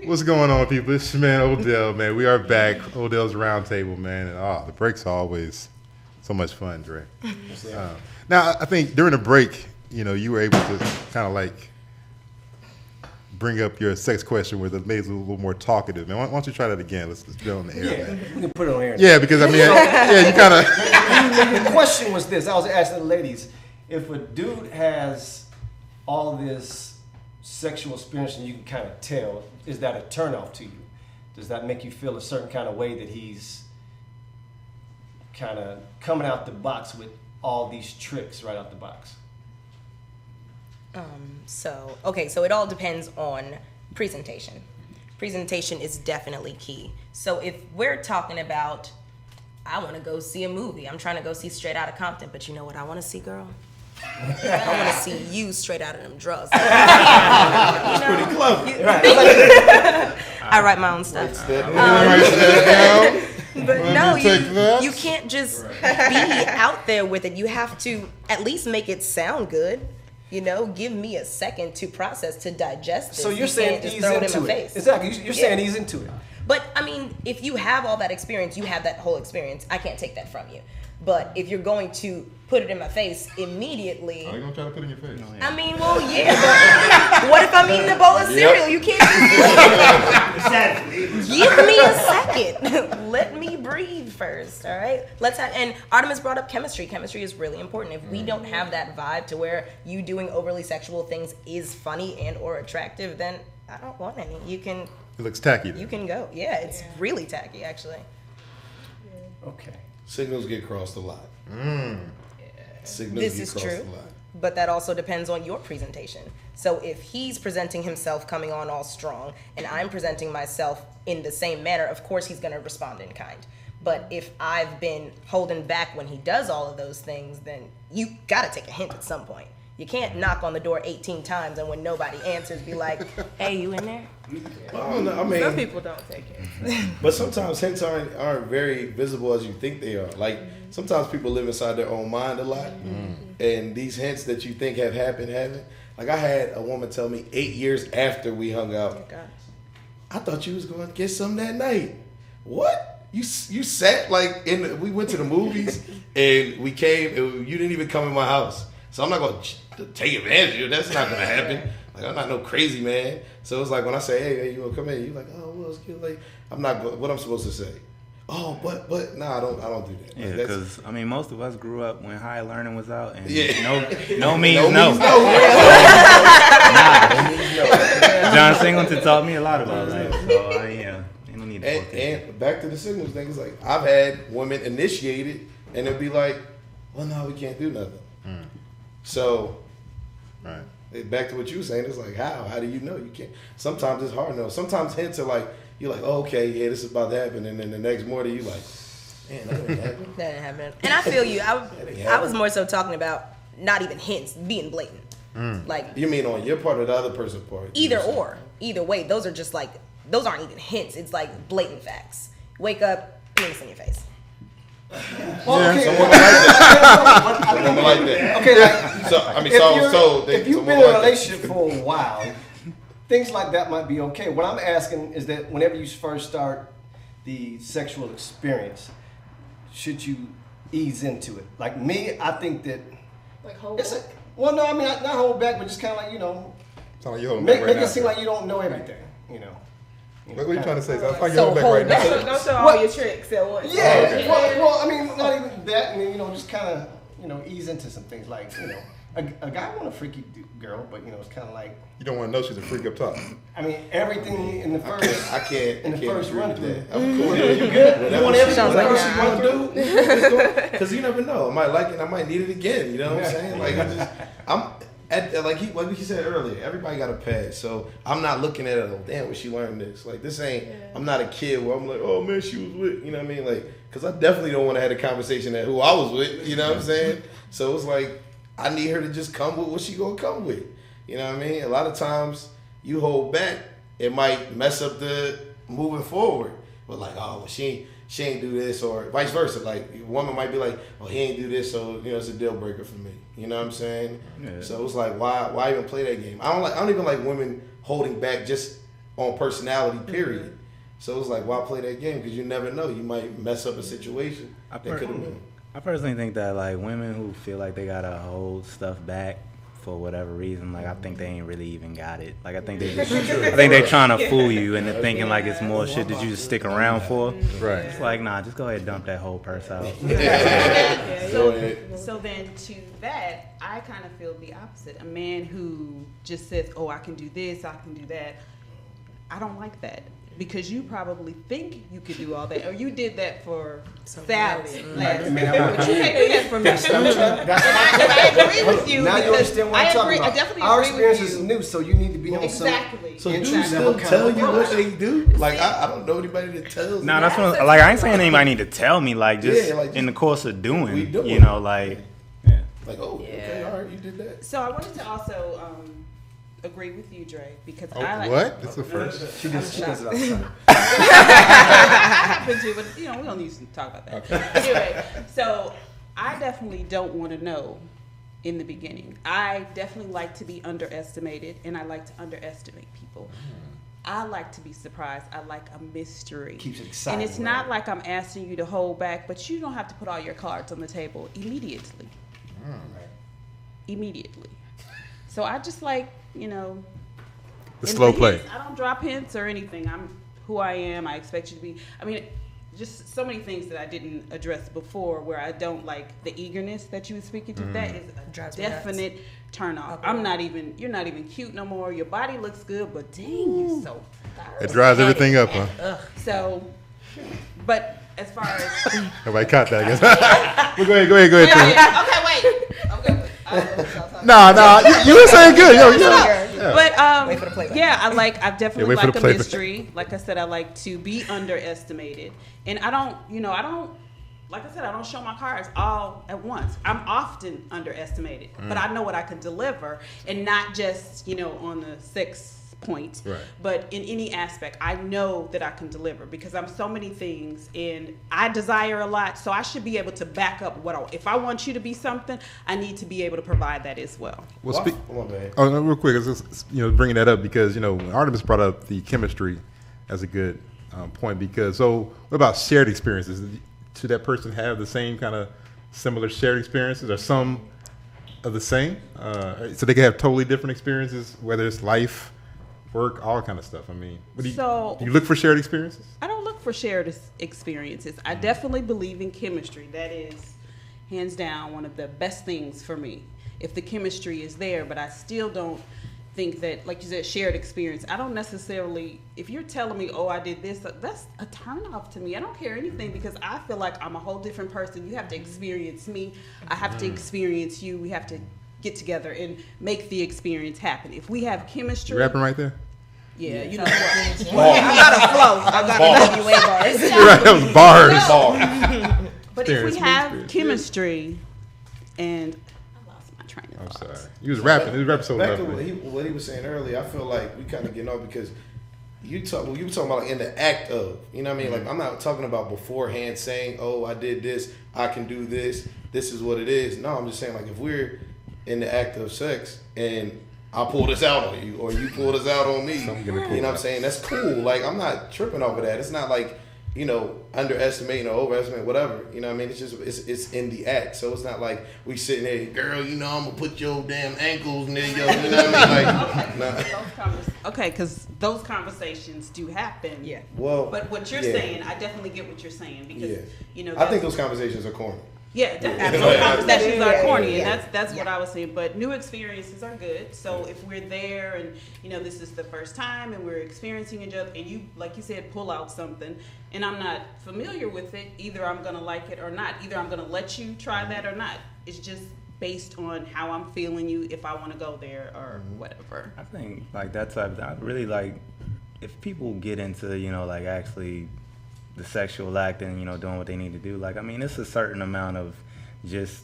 What's going on, people? It's your man Odell, man. We are back. Odell's RoundTable, man. And the breaks are always so much fun, Dre. Now, I think during the break, you were able to kind of like bring up your sex question where it made it a little more talkative. Man, why don't you try that again? Let's get on the air, man. We can put it on air. Yeah, because I mean, you kind of. The question was this. I was asking the ladies, if a dude has all this sexual experience and you can kind of tell, is that a turnoff to you? Does that make you feel a certain kind of way that he's kind of coming out the box with all these tricks right out the box? So it all depends on presentation. Presentation is definitely key. So if we're talking about, I want to go see a movie, I'm trying to go see Straight Outta Compton, but you know what I want to see, girl? I want to see you straight out of them drugs. That's pretty clever. I write my own stuff. But no, you can't just be out there with it. You have to at least make it sound good. Give me a second to process, to digest this. So you're saying just ease throw it into in my it. face. Exactly. You're saying ease into it. But I mean, if you have all that experience, you have that whole experience. I can't take that from you. But if you're going to put it in my face immediately, Are you gonna try to put it in your face? I mean, well, yeah. But what if I'm eating a bowl of cereal? You can't. Give me a second. Let me breathe first. All right. And Artemis brought up chemistry. Chemistry is really important. If we don't have that vibe to where you doing overly sexual things is funny and or attractive, then I don't want any. It looks tacky. You can go. Yeah, it's really tacky, actually. Okay. Signals get crossed a lot. Signals This get is crossed true, a lot. but that also depends on your presentation. So if he's presenting himself coming on all strong, and I'm presenting myself in the same manner, of course he's going to respond in kind. But if I've been holding back when he does all of those things, then you got to take a hint at some point. You can't knock on the door 18 times and when nobody answers, be like, hey, you in there? Some people don't take it. But sometimes hints aren't very visible as you think they are. Like, sometimes people live inside their own mind a lot. And these hints that you think have happened, haven't. Like, I had a woman tell me 8 years after we hung out, I thought you was going to get some that night. What? You sat, like, we went to the movies, and we came, and you didn't even come in my house. So I'm not going to take advantage of you. That's not going to happen. Like, I'm not no crazy man. So it's like when I say, hey, you want to come in? You're like, oh, well, it's good. Like, I'm not, what I'm supposed to say? Oh, but no, I don't do that. Yeah, like, because, I mean, most of us grew up when high learning was out. And yeah. no means no. John Singleton taught me a lot about life. So, ain't no need to and back to the signals thing. It's like, I've had women initiate it, and it'd be like, well, no, we can't do nothing. So, back to what you were saying, it's like, how do you know? You can't. Sometimes it's hard to know. Sometimes hints are like, you're like, oh, okay, yeah, this is about to happen, and then the next morning you like, man, that didn't happen. That didn't happen. And I feel you. I was more so talking about not even hints, being blatant. Like, you mean on your part or the other person's part? Either way, those are just like, those aren't even hints. It's like blatant facts. Wake up, penis in your face. Well, okay. Someone like that. Okay, like, if you've been in a relationship for a while, things like that might be okay. What I'm asking is that whenever you first start the sexual experience, should you ease into it? Like me, I think that like hold back. Well, no, I mean not hold back, but just kind of like make it seem like you don't know everything. What are you trying to say? So hold back right now. Don't show all your tricks at once. Yeah. Okay. Well, I mean, not even that. I mean, just kind of, ease into some things. Like, a guy want a freaky girl, but it's kind of like you don't want to know she's a freak up top. I mean, everything in the first. I can't first run through. I'm cool. You good? You want everything? Whatever she want to do, because you never know. I might like it. I might need it again. You know what I'm saying? Like like he said earlier, everybody got a past, so I'm not looking at it. Oh, damn, where she learned this? Like this ain't. Yeah. I'm not a kid where I'm like, oh man, she was with. You know what I mean? Like, because I definitely don't want to have a conversation at who I was with. You know what I'm saying? So it's like I need her to just come with what she gonna come with. You know what I mean? A lot of times you hold back, it might mess up the moving forward. But like, oh, well, she ain't do this, or vice versa. Like a woman might be like, oh, he ain't do this, so it's a deal breaker for me. You know what I'm saying? Yeah. So it's like, why even play that game? I don't even like women holding back just on personality, period. So it's like, why play that game? Because you never know. You might mess up a situation that could have been. I personally think that like women who feel like they gotta hold stuff back for whatever reason, like I think they ain't really even got it. Like I think they just, I think they're trying to fool you into thinking like it's more shit that you just stick around for. Right. It's like, nah, just go ahead and dump that whole purse out. So then to that, I kind of feel the opposite. A man who just says, oh, I can do this, I can do that. I don't like that. Because you probably think you could do all that, or you did that for Sally last week. But you can't do that for me. And I agree with you. Now you understand what I'm talking about. I definitely Our agree experience with is you. new, so you need to be on some. Exactly. So do Exactly. you still tell you what they do? Like I don't know anybody that tells. Nah, me. that's what, like I ain't saying anybody need to tell me, like just Yeah, like, in the course of we doing, doing you know, like yeah. Like, oh, okay, all right, you did that. So I wanted to also agree with you, Dre, because Oh, I like. what? That's the first. She does it all the time. I happen to, but you know, we don't need to talk about that. Anyway, so I definitely don't want to know in the beginning. I definitely like to be underestimated, and I like to underestimate people. I like to be surprised. I like a mystery. Keeps it exciting. And it's not like I'm asking you to hold back, but you don't have to put all your cards on the table immediately. Immediately. So I just like, you know, The and slow the play. hints, I don't drop hints or anything. I'm who I am. I expect you to be. I mean, just so many things that I didn't address before where I don't like the eagerness that you were speaking to. That is a Drives me nuts. definite turn off. Okay. You're not even cute no more. Your body looks good, but dang, you so It drives everything up, huh? So, but as far as Everybody caught that, I guess. Well, go ahead. Tim. okay, wait. Nah, you were saying good. Yo. But Wait for the playback. yeah, I definitely wait for like the a playback. mystery. Like I said, I like to be underestimated, and I don't. Like I said, I don't show my cards all at once. I'm often underestimated, but I know what I can deliver, and not just on the sex point, Right. but in any aspect. I know that I can deliver because I'm so many things, and I desire a lot, so I should be able to back up if I want you to be something, I need to be able to provide that as well. Well, speak. Come on, man. Oh, no, real quick, bringing that up because Artemis brought up the chemistry as a good point. Because what about shared experiences? Should that person have the same kind of similar shared experiences, or some of the same, so they can have totally different experiences, whether it's life, work, all kind of stuff? I mean, do you look for shared experiences? I don't look for shared experiences. I definitely believe in chemistry. That is, hands down, one of the best things for me. If the chemistry is there, but I still don't think that, like you said, shared experience. I don't necessarily, if you're telling me, oh, I did this, that's a turn off to me. I don't care anything because I feel like I'm a whole different person. You have to experience me. I have to experience you. We have to get together and make the experience happen. If we have chemistry. You rapping right there? Yeah, you know what? I got a flow. I got a WA bars. You're right, that was bars. But if we Experience, have experience. chemistry, and I lost my train of I'm thought. sorry. He was rapping. He was rapping so Back to lovely. what he was saying earlier, I feel like we kind of getting off because you were talking about like in the act of, you know what I mean? Like I'm not talking about beforehand saying, oh, I did this, I can do this, this is what it is. No, I'm just saying like if we're in the act of sex and I pull this out on you or you pull this out on me, you know what I'm saying? That's cool. Like I'm not tripping over that. It's not like, underestimating or overestimating, whatever. You know what I mean? It's just, it's in the act. So it's not like we sitting there, girl, I'm going to put your damn ankles near your, you know what I mean? Like, Okay, because those conversations do happen. Yeah. well. But what you're saying, I definitely get what you're saying because, I think those conversations are corny. Yeah, definitely. Yeah. Those conversations are corny, Yeah. and that's what I was saying. But new experiences are good. So if we're there and this is the first time and we're experiencing each other, and you, like you said, pull out something, and I'm not familiar with it, either I'm gonna like it or not. Either I'm gonna let you try that or not. It's just based on how I'm feeling you, if I want to go there or whatever. I think like that type of thing, I really like if people get into like actually the sexual act and doing what they need to do. Like I mean, it's a certain amount of just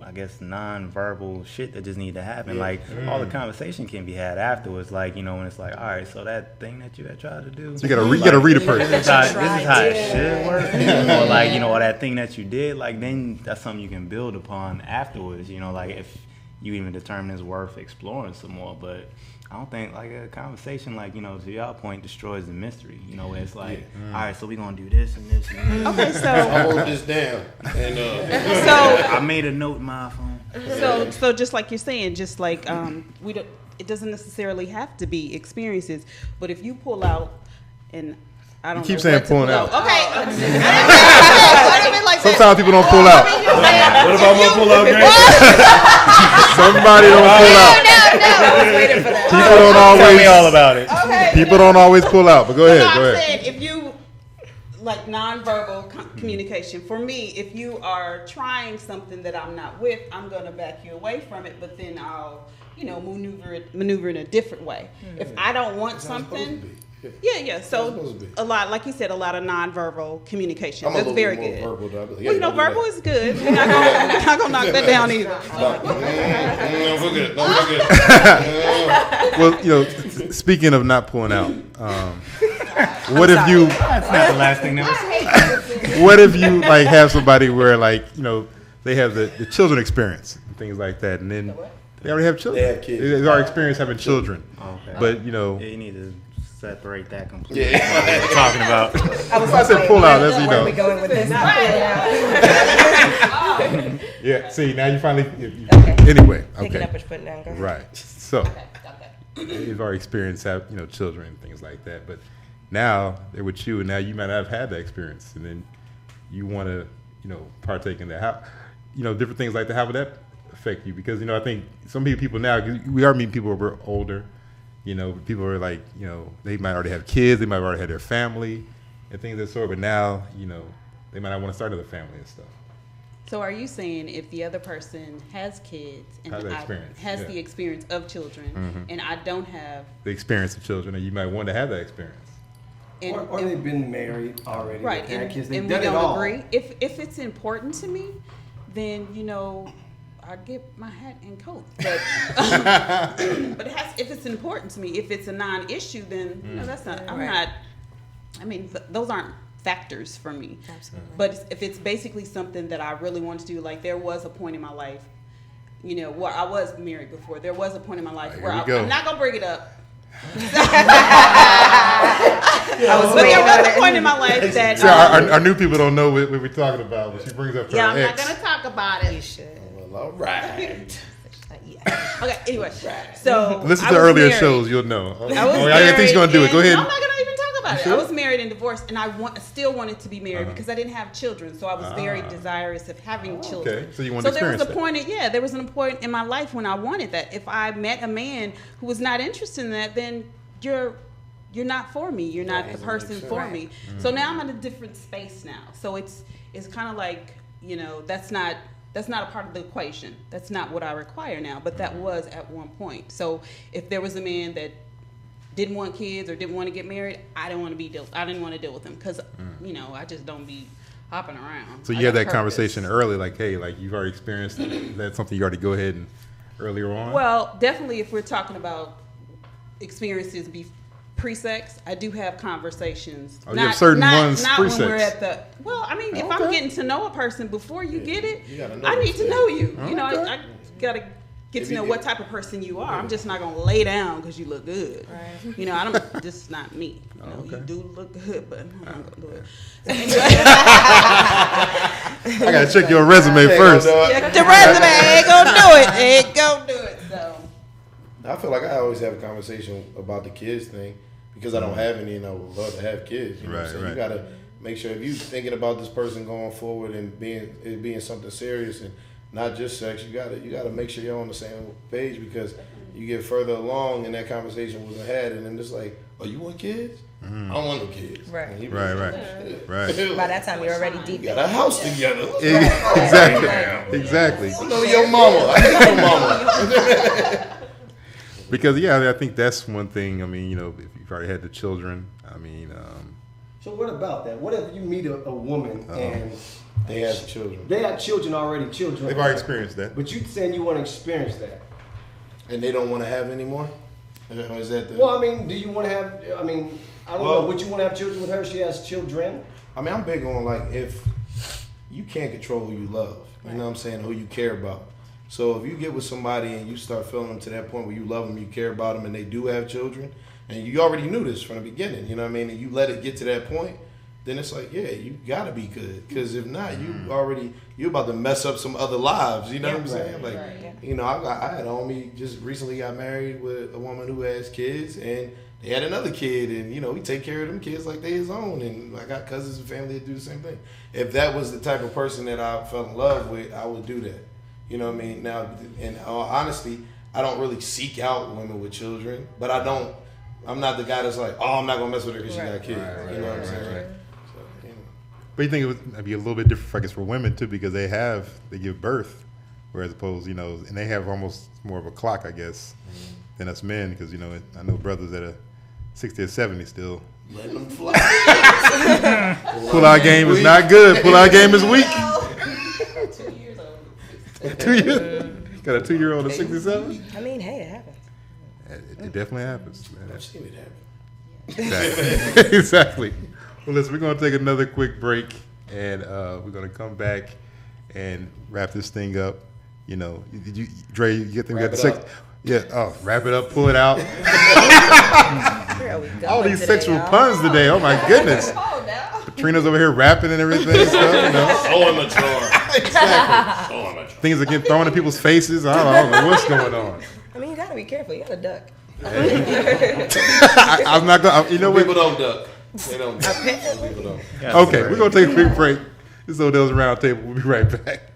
I guess non-verbal shit that just need to happen. Like all the conversation can be had afterwards. Like when it's like, all right, so that thing that you had tried to do, So you gotta read a person. this is how it should work. Or like or that thing that you did. Like then that's something you can build upon afterwards. Like if you even determine it's worth exploring some more. But I don't think like a conversation like, you know, to y'all point, destroys the mystery. You know, where it's like, all right, so we're gonna do this and this and this. Okay, so I wrote this down. And so I made a note in my phone. so just like you're saying, just like we don't. It doesn't necessarily have to be experiences, but if you pull out, and I don't You keep know saying what to pulling pull out. Okay. Sometimes people don't pull out. what about my pull out game? Somebody don't pull out. I was waiting for that. People don't Tell me all always. about it. Okay. People don't always pull out. But go ahead. No, Go I'm ahead. saying if you like nonverbal communication. For me, if you are trying something that I'm not with, I'm gonna back you away from it. But then I'll, you know, maneuver in a different way. If I don't want something. Yeah. So a lot, like you said, a lot of nonverbal communication. I'm a That's little very bit good. more verbal, though. Well, you know, verbal is good. We're not gonna knock that down either. Don't forget. Don't forget. Well, you know, speaking of not pulling out, what if you? That's not the last thing that was. What if you like have somebody where like, you know, they have the children experience and things like that, and then they already have children. They have kids. They already experienced having children. Okay. But you know, Yeah, you need to separate that completely. What we're talking about. I said pull out. That's, you Where are we know. going with this? Not pulling out. Yeah. See, now you finally. Okay. Anyway. Picking Okay. up what you're putting down. Go ahead. Right. So you've already experienced have, you know, children and things like that, but now they're with you, and now you might not have had that experience, and then you want to, you know, partake in that. How, you know, different things like that. How would that affect you? Because, you know, I think some people now, we are meeting people who are older. You know, people are like, you know, they might already have kids, they might already have their family and things of that sort, but now, you know, they might not want to start another family and stuff. So are you saying if the other person has kids and Has that experience, has yeah. the experience of children, and I don't have, The experience of children, and you might want to have that experience. and, Or they've been married already. right, they've had and, kids, they've and we done it don't all. agree. If it's important to me, then you know, I get my hat and coat. But but it has, if it's important to me, if it's a non-issue, then you know, that's not. I'm Right. not. I mean, those aren't factors for me. Absolutely. But if it's basically something that I really want to do, like there was a point in my life, you know, where I was married before. There was a point in my life Here where we go. I'm not gonna bring it up. I was But waiting there on was a it. point in my life that See, our new people don't know what we're talking about when she brings up her yeah, I'm not ex. gonna talk about You it. should. Well, all right. Yeah. Okay, anyway, so Listen I to was earlier married. shows, you'll know. I was I think she's gonna do it. married Go ahead. and- No, I'm not gonna even talk about it. sure? I was married and divorced, and I still wanted to be married because I didn't have children. So I was very desirous of having children. So you wanted to there was experience that. there was a point in my life when I wanted that. If I met a man who was not interested in that, then you're not for me. You're not the person for Right. me. So now I'm in a different space now. So it's kind of like, you know, that's not a part of the equation. That's not what I require now, but that was at one point. So if there was a man that didn't want kids or didn't want to get married, I didn't want to deal with him because you know, I just don't be hopping around. So I you had got that purpose. conversation early, like, hey, like you've already experienced it. That's something you already go ahead and earlier on. Well, definitely if we're talking about experiences pre-sex, I do have conversations. Oh, you have certain ones not pre-sex. when we're at the. Well, I mean, if I'm Okay. getting to know a person before you get it, you gotta know I need this to thing. know you. You know, Okay. I gotta get to know what type of person you are. I'm just not gonna lay down because you look good. Right. You know, I don't. This is not me. You know, okay. you do look good, but I'm not gonna do it. I gotta check your resume first. Check the resume. Ain't gonna do it. Ain't gonna do it. So. I feel like I always have a conversation about the kids thing because I don't have any, and I would love to have kids. You know what I'm Right, saying? right. You gotta make sure if you're thinking about this person going forward and it being something serious and not just sex, you gotta make sure you're on the same page because you get further along and that conversation wasn't had, and then it's like, oh, you want kids? I don't want no kids. Right. And you be Right, like, right. shit. By that time, you're already deep. We got a house together. Let's go. Exactly. I know your mama. I hate your mama. Because I think that's one thing. I mean, you know, if you've already had the children, I mean, So what about that? What if you meet a woman and They have children. they have children already, they've already experienced that. But you saying you want to experience that? And they don't want to have any more? Or is that the... Well, I mean, do you want to have? I mean, I don't Well- know. Would you want to have children with her? She has children. I mean, I'm big on, like, if you can't control who you love, you know what I'm saying, who you care about. So if you get with somebody and you start feeling them to that point where you love them, you care about them, and they do have children, and you already knew this from the beginning, you know what I mean, and you let it get to that point, then it's like, yeah, you gotta be good. Because if not, you about to mess up some other lives, you know what I'm saying? Like, you know, I had a homie just recently got married with a woman who has kids, and they had another kid, and, you know, we take care of them kids like they his own, and I got cousins and family that do the same thing. If that was the type of person that I fell in love with, I would do that. You know what I mean? Now, in all honesty, I don't really seek out women with children, but I'm not the guy that's like, oh, I'm not going to mess with her because she got kids. You know what I'm saying? Right. So, you know. But you think it would be a little bit different, I guess, for women too, because they give birth, whereas opposed, you know, and they have almost more of a clock, I guess, than us men, because, you know, I know brothers that are 60 or 70 still. Let them fly. Pull-out game is not good. Pull-out game is weak. 2 years old. 2 years? Got a 2-year-old at 67? I mean, hey, it happens. It definitely happens. I've seen it happen. Exactly. Exactly. Well, listen, we're going to take another quick break, and we're going to come back and wrap this thing up. You know, Dre, you get the sex. Yeah. Oh, wrap it up, pull it out. All these sexual puns today. Oh my goodness. Katrina's over here rapping and everything. So, you know. So immature. Exactly. So immature. Things that get thrown in people's faces. I don't know what's going on. I mean, you gotta be careful. You gotta duck. I'm not gonna. You know what? People don't duck. They don't duck. People don't. Okay, we're gonna take a quick break. This is ODELL's Roundtable. We'll be right back.